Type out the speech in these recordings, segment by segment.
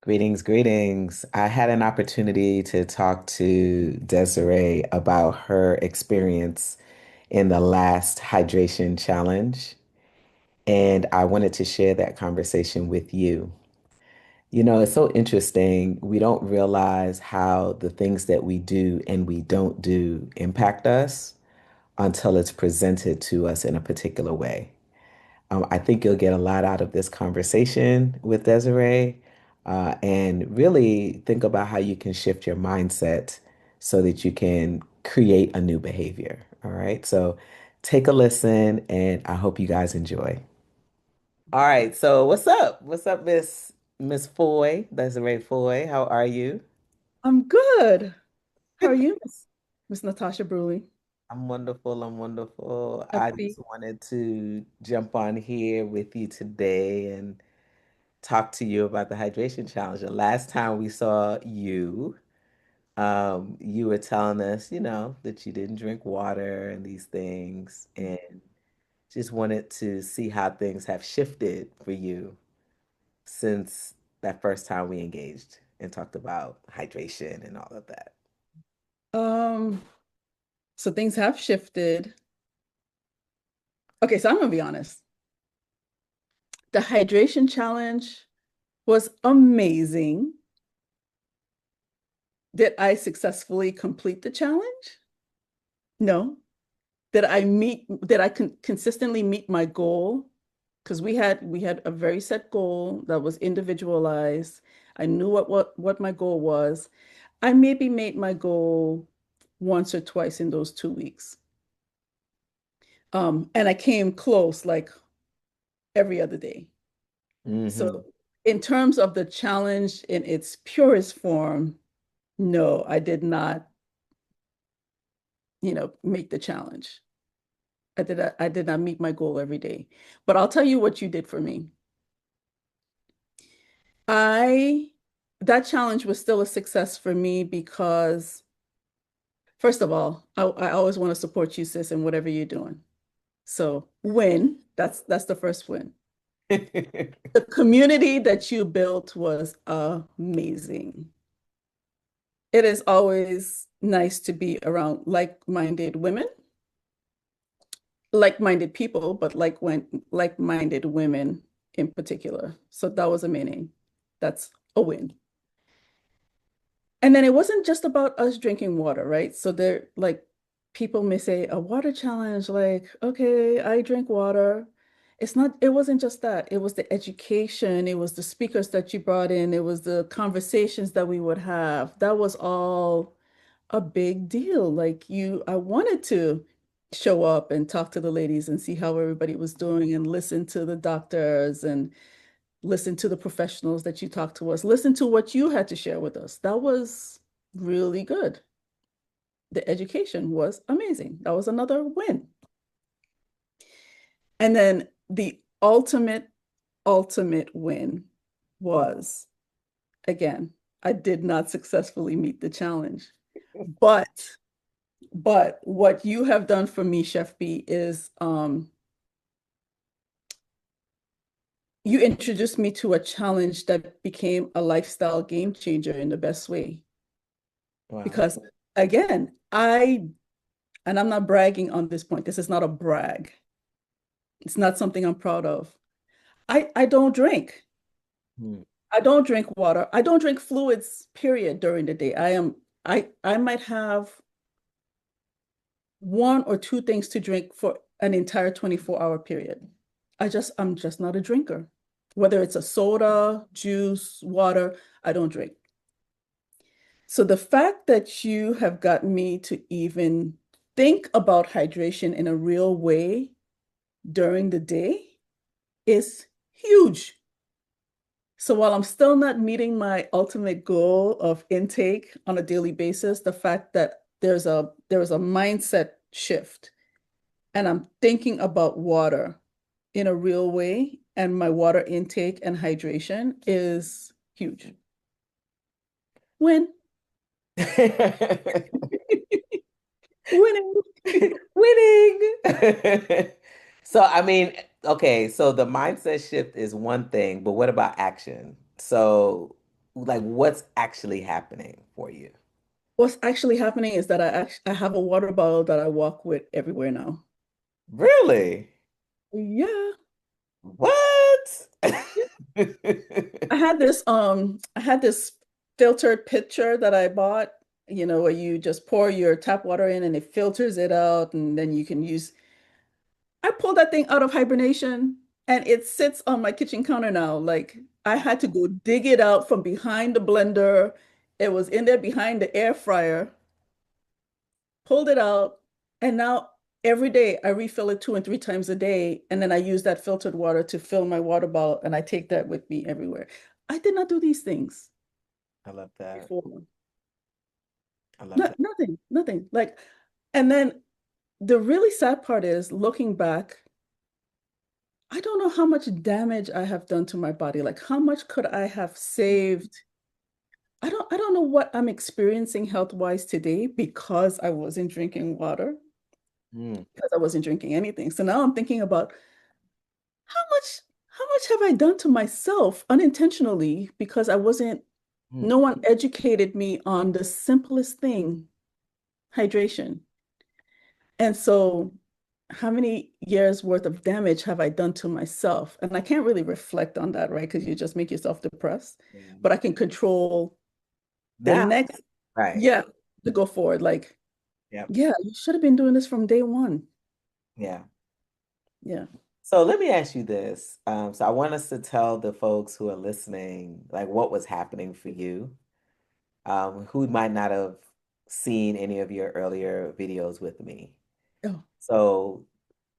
Greetings, greetings. I had an opportunity to talk to Desiree about her experience in the last hydration challenge, and I wanted to share that conversation with you. You know, it's so interesting. We don't realize how the things that we do and we don't do impact us until it's presented to us in a particular way. I think you'll get a lot out of this conversation with Desiree, and really think about how you can shift your mindset so that you can create a new behavior. All right. So take a listen, and I hope you guys enjoy. All right. So what's up? What's up, Miss Foy, Desiree Foy? How are you? I'm good. How are you, Miss Natasha Brewley? I'm wonderful. I'm wonderful. I Happy. just wanted to jump on here with you today and talk to you about the hydration challenge. The last time we saw you, you were telling us, that you didn't drink water and these things, and just wanted to see how things have shifted for you since that first time we engaged and talked about hydration and all of that. Um, so things have shifted. Okay, so I'm gonna be honest. The hydration challenge was amazing. Did I successfully complete the challenge? No. Did I consistently meet my goal? Because we had a very set goal that was individualized. I knew what my goal was. I maybe made my goal once or twice in those 2 weeks. And I came close like every other day. Hmm. So in terms of the challenge in its purest form, no, I did not, make the challenge. I did not meet my goal every day. But I'll tell you what you did for me. I That challenge was still a success for me because first of all, I always want to support you, sis, in whatever you're doing. So win, that's the first win. The community that you built was amazing. It is always nice to be around like-minded women, like-minded people, but like-minded women in particular. So that was amazing. That's a win. And then it wasn't just about us drinking water, right? So there, like, people may say a water challenge, like, okay, I drink water. It wasn't just that. It was the education, it was the speakers that you brought in, it was the conversations that we would have. That was all a big deal. I wanted to show up and talk to the ladies and see how everybody was doing and listen to the doctors and listen to the professionals that you talked to us, listen to what you had to share with us. That was really good. The education was amazing. That was another win. And then the ultimate win was, again, I did not successfully meet the challenge. But what you have done for me, Chef B, is you introduced me to a challenge that became a lifestyle game changer in the best way. Wow. Because again, and I'm not bragging on this point. This is not a brag. It's not something I'm proud of. I don't drink. Hmm. I don't drink water. I don't drink fluids, period, during the day. I might have one or two things to drink for an entire 24-hour period. I'm just not a drinker. Whether it's a soda, juice, water, I don't drink. So the fact that you have gotten me to even think about hydration in a real way during the day is huge. So while I'm still not meeting my ultimate goal of intake on a daily basis, the fact that there's a mindset shift and I'm thinking about water in a real way and my water intake and hydration is huge. Win. Winning. Winning. So, I mean, okay, so the mindset shift is one thing, but what about action? So, like what's actually happening for you? What's actually happening is that I have a water bottle that I walk with everywhere now. Really? Yeah. What? I had this filtered pitcher that I bought, where you just pour your tap water in and it filters it out and then you can use I pulled that thing out of hibernation and it sits on my kitchen counter now. Like I had to go dig it out from behind the blender. It was in there behind the air fryer, pulled it out, and now every day I refill it 2 and 3 times a day. And then I use that filtered water to fill my water bottle and I take that with me everywhere. I did not do these things I love that. before. I love Not, that. nothing, nothing. Like, and then the really sad part is looking back, I don't know how much damage I have done to my body. Like how much could I have saved? I don't know what I'm experiencing health-wise today because I wasn't drinking water, Mm, because I wasn't drinking anything. So now I'm thinking about how much have I done to myself unintentionally because mm, no one educated me on the simplest thing, hydration. And so how many years worth of damage have I done to myself? And I can't really reflect on that, right? Because you just make yourself depressed. yeah. But I can control the Now, next, right. yeah, to go forward. Like, Yep. yeah, you should have been doing this from day one. Yeah. Yeah. So let me ask you this. So I want us to tell the folks who are listening, like what was happening for you, who might not have seen any of your earlier videos with me. Oh. So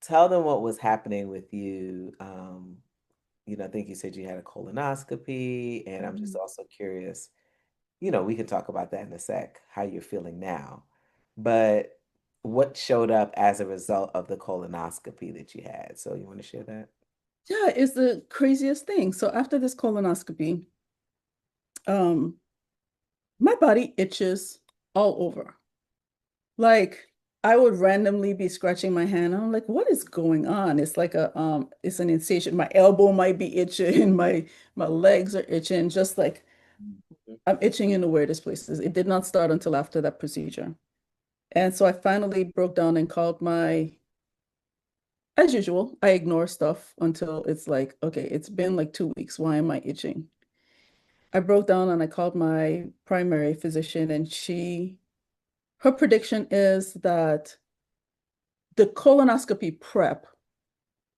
tell them what was happening with you. I think you said you had a colonoscopy, and I'm just Mhm. also curious, we can talk about that in a sec, how you're feeling now. But what showed up as a result of the colonoscopy that you had? So you want to share that? Yeah, it's the craziest thing. So after this colonoscopy, um, my body itches all over. Like I would randomly be scratching my hand. I'm like, what is going on? It's like it's an sensation. My elbow might be itching, my legs are itching, just like Mhm. I'm itching in the weirdest places. It did not start until after that procedure. And so I finally broke down and called as usual, I ignore stuff until it's like, okay, it's been like 2 weeks. Why am I itching? I broke down and I called my primary physician, and her prediction is that the colonoscopy prep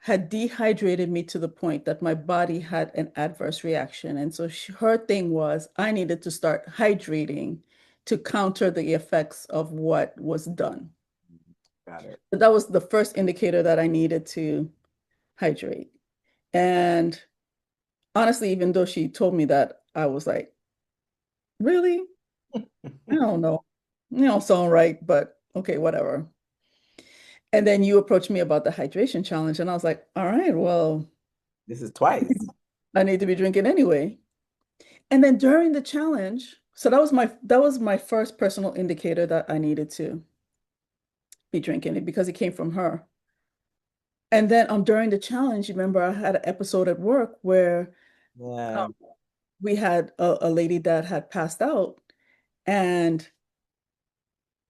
had dehydrated me to the point that my body had an adverse reaction. And so her thing was I needed to start hydrating to counter the effects of what was done. Got it. But that was the first indicator that I needed to hydrate. And honestly, even though she told me that, I was like, really? I don't know. You don't sound right, but okay, whatever. And then you approached me about the hydration challenge, and I was like, all right, well, This is twice. I need to be drinking anyway. And then during the challenge, so that was my first personal indicator that I needed to be drinking it because it came from her. And then during the challenge, you remember I had an episode at work where Yeah, um, we had a lady that had passed out, and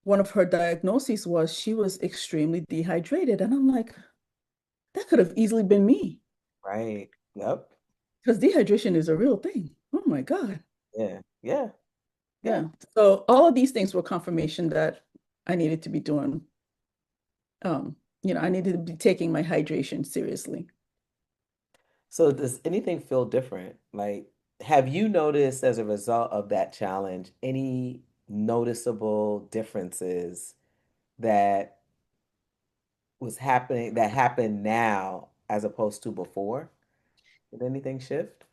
one of her diagnoses was she was extremely dehydrated. And I'm like, that could have easily been me right. Yep. because dehydration is a real thing. Oh my God. Yeah. Yeah. Yeah. Yeah. So all of these things were confirmation that I needed to be doing, I needed to be taking my hydration seriously. So does anything feel different? Like, have you noticed as a result of that challenge any noticeable differences that that happened now as opposed to before? Did anything shift?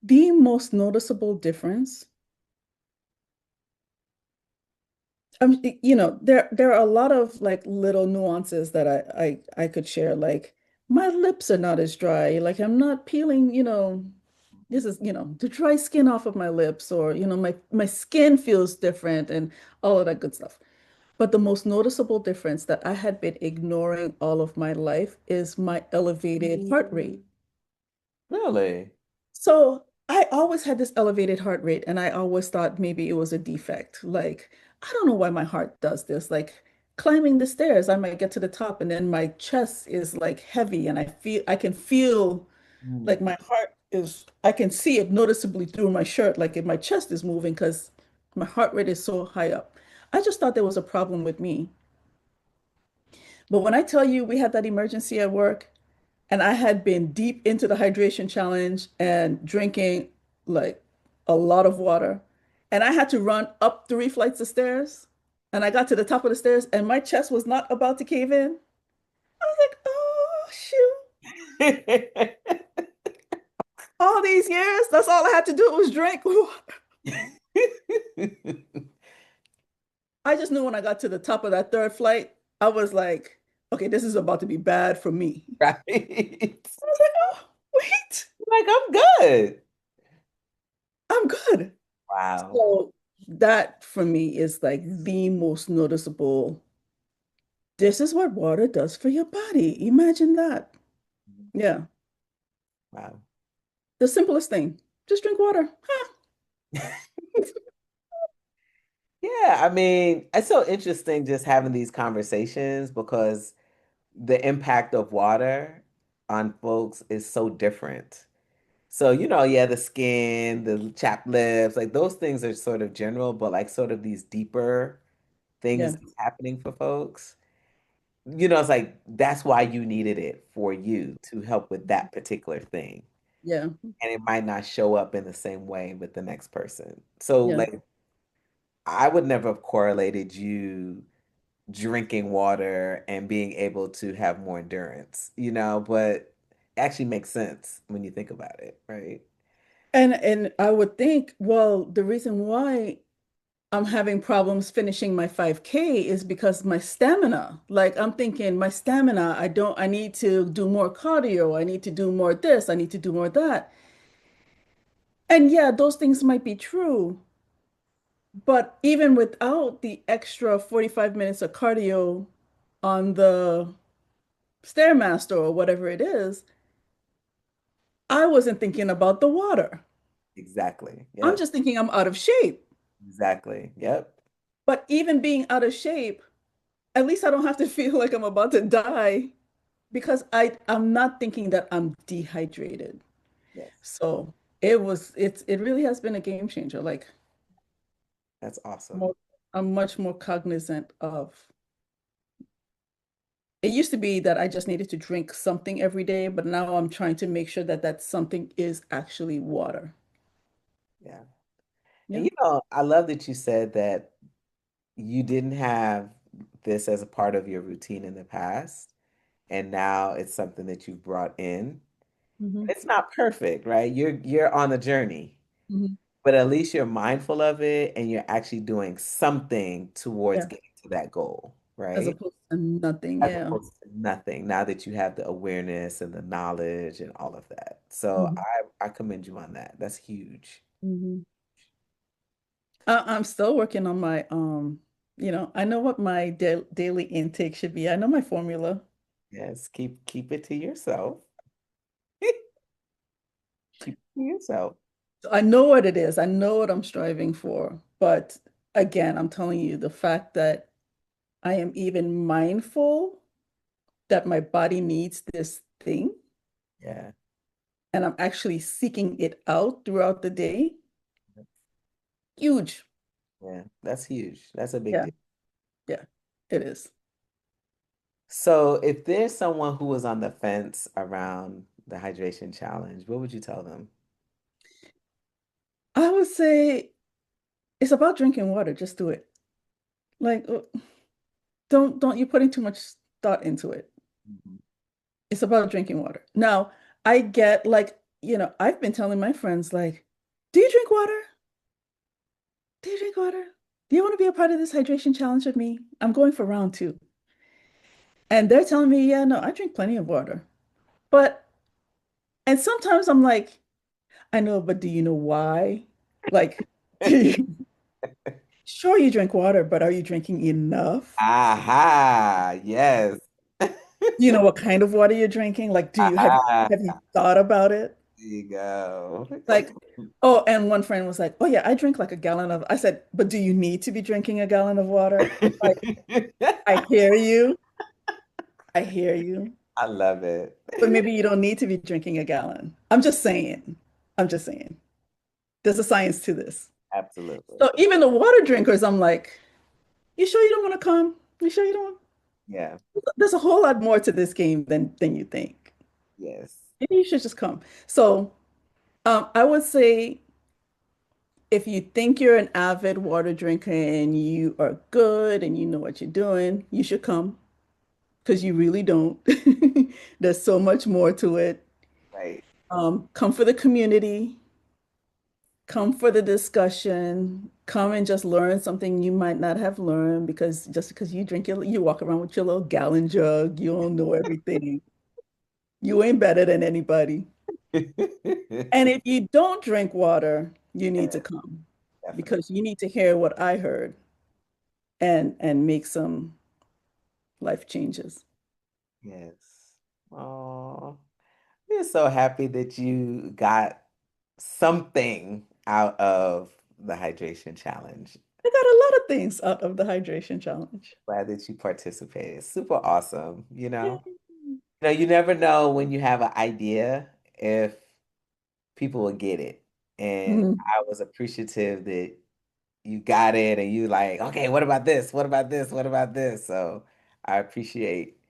The most noticeable difference, there are a lot of like little nuances that I could share. Like my lips are not as dry. Like I'm not peeling, this is, the dry skin off of my lips, or, my skin feels different and all of that good stuff. But the most noticeable difference that I had been ignoring all of my life is my elevated heart rate. Really? So always had this elevated heart rate, and I always thought maybe it was a defect. Like, I don't know why my heart does this. Like, climbing the stairs, I might get to the top, and then my chest is like heavy, and I can feel like Mm. my heart is, I can see it noticeably through my shirt, like if my chest is moving because my heart rate is so high up. I just thought there was a problem with me. But when I tell you we had that emergency at work, and I had been deep into the hydration challenge and drinking like a lot of water. And I had to run up 3 flights of stairs. And I got to the top of the stairs and my chest was not about to cave in. I was like, oh, shoot. All these years, that's all I had to do was drink. I just knew when I got to the top of that 3rd flight, I was like, okay, this is about to be bad for me. Right. I was like, oh, wait, Like, I'm good. I'm good. Wow. So that for me is like the most noticeable. This is what water does for your body. Imagine that. Yeah. Wow. The simplest thing. Just drink water. Huh. Yeah, I mean, it's so interesting just having these conversations because the impact of water on folks is so different. So, yeah, the skin, the chapped lips, like those things are sort of general, but like sort of these deeper things Yeah. happening for folks. It's like that's why you needed it for you to help with that particular thing. Yeah. And it might not show up in the same way with the next person. So, Yeah. like, I would never have correlated you drinking water and being able to have more endurance, but it actually makes sense when you think about it, right? And I would think, well, the reason why I'm having problems finishing my 5K is because my stamina. Like I'm thinking my stamina, I need to do more cardio. I need to do more this. I need to do more that. And yeah, those things might be true. But even without the extra 45 minutes of cardio on the Stairmaster or whatever it is, I wasn't thinking about the water. Exactly. I'm Yep. just thinking I'm out of shape. Exactly. Yep. But even being out of shape, at least I don't have to feel like I'm about to die because I'm not thinking that I'm dehydrated. Yes. So it really has been a game changer. Like That's awesome. more, I'm much more cognizant of. It used to be that I just needed to drink something every day, but now I'm trying to make sure that that something is actually water. Yeah. And Yeah. I love that you said that you didn't have this as a part of your routine in the past, and now it's something that you've brought in. Hmm. It's not perfect, right? You're on the journey, Hmm. but at least you're mindful of it and you're actually doing something towards Yeah. getting to that goal, As right? opposed to nothing. As Yeah. opposed to nothing, now that you have the awareness and the knowledge and all of that. So Hmm. I commend you on that. That's huge. Hmm. I'm still working on my I know what my daily intake should be. I know my formula. Yes, keep it to yourself. Keep it to yourself. So I know what it is. I know what I'm striving for. But again, I'm telling you, the fact that I am even mindful that my body needs this thing Yeah. and I'm actually seeking it out throughout the day, huge. Yeah, that's huge. That's a big Yeah, deal. yeah, it is. So, if there's someone who was on the fence around the hydration challenge, what would you tell them? I would say it's about drinking water. Just do it. Like, don't you putting too much thought into it. Mhm. It's about drinking water. Now, I get like, I've been telling my friends like, do you drink water? Do you drink water? Do you want to be a part of this hydration challenge with me? I'm going for round 2. And they're telling me, yeah, no, I drink plenty of water. But, and sometimes I'm like, I know, but do you know why? Like, sure, you drink water, but are you drinking enough? Aha, yes. Do you know what kind of water you're drinking? Like, have Aha. you thought about it? There you go. Like, oh, and one friend was like, "Oh yeah, I drink like a gallon of." I said, "But do you need to be drinking a gallon of water?" Like, I hear you. I hear you. I love it. But maybe you don't need to be drinking a gallon. I'm just saying. I'm just saying. There's a science to this. Absolutely. So even the water drinkers, I'm like, you sure you don't want to come? You sure you don't? Yeah. There's a whole lot more to this game than you think. Yes. Maybe you should just come. So I would say if you think you're an avid water drinker and you are good and you know what you're doing, you should come because you really don't. There's so much more to it. Right. Come for the community, come for the discussion, come and just learn something you might not have learned because just because you drink your, you walk around with your little gallon jug, you don't know everything. You ain't better than anybody. And if you don't drink water, you need to Yeah, come definitely. because you need to hear what I heard and make some life changes. Yes. Oh, we're so happy that you got something out of the hydration challenge. I got a lot of things out of the hydration challenge. Glad that you participated. Super awesome. Yay. You never know when you have an idea if people will get it. And Mhm. I was appreciative that you got it and you like, okay, what about this? What about this? What about this? So I appreciate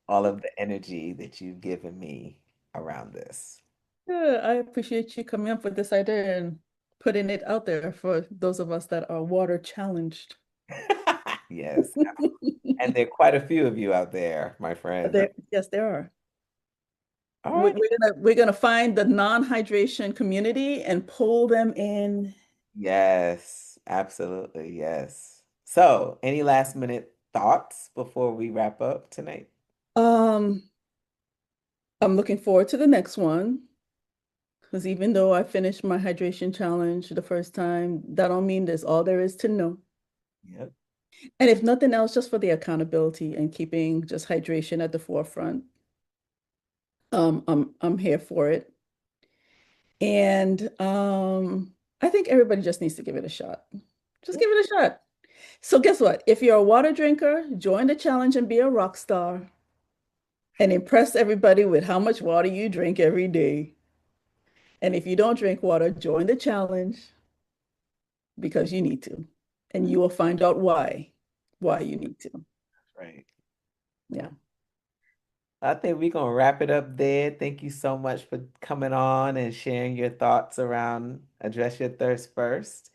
all of the energy that you've given me around this. Yeah, I appreciate you coming up with this idea and putting it out there for those of us that are water challenged. Yes. And there are quite a few of you out there, my friend. Yes, there are. All We- right. We're gonna find the non-hydration community and pull them in. Yes, absolutely. Yes. So, any last minute thoughts before we wrap up tonight? Um, I'm looking forward to the next one because even though I finished my hydration challenge the first time, that don't mean that's all there is to know. Yep. And if nothing else, just for the accountability and keeping just hydration at the forefront. I'm here for it. And I think everybody just needs to give it a shot. Just give it a shot. So guess what? If you're a water drinker, join the challenge and be a rock star and impress everybody with how much water you drink every day. And if you don't drink water, join the challenge because you need to. And you will find out why you need to. Right. Yeah. I think we're gonna wrap it up there. Thank you so much for coming on and sharing your thoughts around Address Your Thirst First.